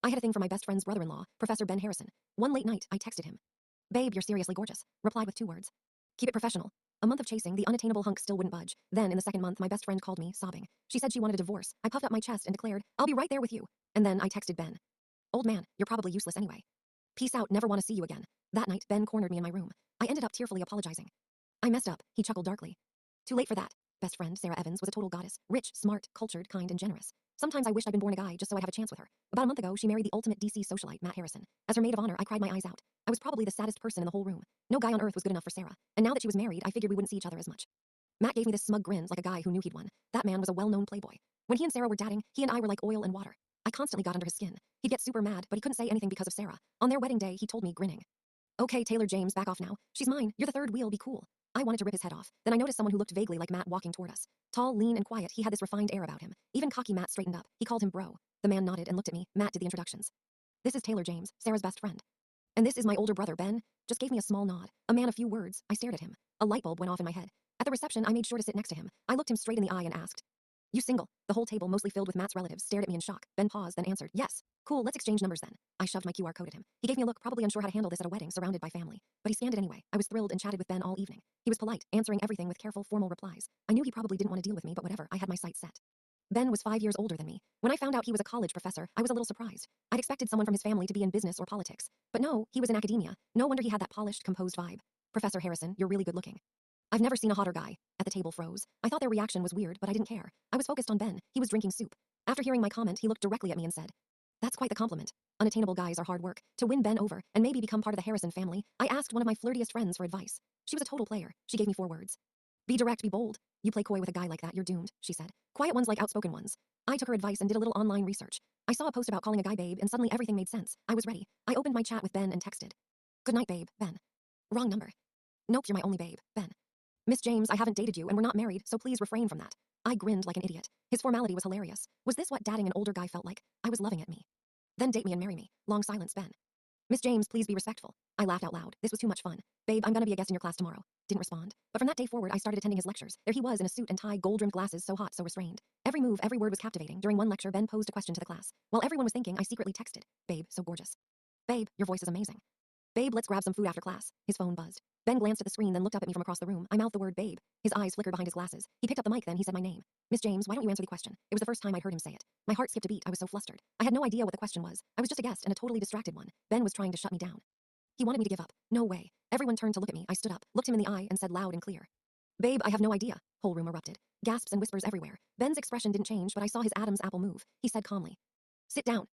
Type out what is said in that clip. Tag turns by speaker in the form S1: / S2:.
S1: I had a thing for my best friend's brother-in-law, Professor Ben Harrison. One late night, I texted him. Babe, you're seriously gorgeous. Replied with 2 words. Keep it professional. A month of chasing, the unattainable hunk still wouldn't budge. Then, in the second month, my best friend called me, sobbing. She said she wanted a divorce. I puffed up my chest and declared, I'll be right there with you. And then I texted Ben. Old man, you're probably useless anyway. Peace out, never want to see you again. That night, Ben cornered me in my room. I ended up tearfully apologizing. I messed up, he chuckled darkly. Too late for that. Best friend, Sarah Evans, was a total goddess. Rich, smart, cultured, kind, and generous. Sometimes I wished I'd been born a guy just so I'd have a chance with her. About a month ago, she married the ultimate DC socialite, Matt Harrison. As her maid of honor, I cried my eyes out. I was probably the saddest person in the whole room. No guy on earth was good enough for Sarah. And now that she was married, I figured we wouldn't see each other as much. Matt gave me this smug grin like a guy who knew he'd won. That man was a well-known playboy. When he and Sarah were dating, he and I were like oil and water. I constantly got under his skin. He'd get super mad, but he couldn't say anything because of Sarah. On their wedding day, he told me, grinning. Okay, Taylor James, back off now. She's mine. You're the third wheel, be cool. I wanted to rip his head off. Then I noticed someone who looked vaguely like Matt walking toward us. Tall, lean, and quiet, he had this refined air about him. Even cocky Matt straightened up. He called him bro. The man nodded and looked at me. Matt did the introductions. This is Taylor James, Sarah's best friend. And this is my older brother, Ben. Just gave me a small nod. A man of few words. I stared at him. A light bulb went off in my head. At the reception, I made sure to sit next to him. I looked him straight in the eye and asked, You single? The whole table, mostly filled with Matt's relatives, stared at me in shock. Ben paused, then answered, Yes. Cool, let's exchange numbers then. I shoved my QR code at him. He gave me a look, probably unsure how to handle this at a wedding surrounded by family. But he scanned it anyway. I was thrilled and chatted with Ben all evening. He was polite, answering everything with careful, formal replies. I knew he probably didn't want to deal with me, but whatever, I had my sights set. Ben was 5 years older than me. When I found out he was a college professor, I was a little surprised. I'd expected someone from his family to be in business or politics. But no, he was in academia. No wonder he had that polished, composed vibe. Professor Harrison, you're really good looking. I've never seen a hotter guy. At the table froze. I thought their reaction was weird, but I didn't care. I was focused on Ben. He was drinking soup. After hearing my comment, he looked directly at me and said, That's quite the compliment. Unattainable guys are hard work. To win Ben over, and maybe become part of the Harrison family, I asked one of my flirtiest friends for advice. She was a total player. She gave me 4 words. Be direct, be bold. You play coy with a guy like that, you're doomed, she said. Quiet ones like outspoken ones. I took her advice and did a little online research. I saw a post about calling a guy babe, and suddenly everything made sense. I was ready. I opened my chat with Ben and texted. Good night, babe, Ben. Wrong number. Nope, you're my only babe, Ben. Miss James, I haven't dated you and we're not married, so please refrain from that. I grinned like an idiot. His formality was hilarious. Was this what dating an older guy felt like? I was loving it, me. Then date me and marry me. Long silence, Ben. Miss James, please be respectful. I laughed out loud. This was too much fun. Babe, I'm gonna be a guest in your class tomorrow. Didn't respond. But from that day forward, I started attending his lectures. There he was in a suit and tie, gold-rimmed glasses, so hot, so restrained. Every move, every word was captivating. During one lecture, Ben posed a question to the class. While everyone was thinking, I secretly texted. Babe, so gorgeous. Babe, your voice is amazing. Babe, let's grab some food after class. His phone buzzed. Ben glanced at the screen, then looked up at me from across the room. I mouthed the word babe. His eyes flickered behind his glasses. He picked up the mic, then he said my name. Miss James, why don't you answer the question? It was the first time I'd heard him say it. My heart skipped a beat. I was so flustered. I had no idea what the question was. I was just a guest and a totally distracted one. Ben was trying to shut me down. He wanted me to give up. No way. Everyone turned to look at me. I stood up, looked him in the eye, and said loud and clear. Babe, I have no idea. Whole room erupted. Gasps and whispers everywhere. Ben's expression didn't change, but I saw his Adam's apple move. He said calmly. Sit down.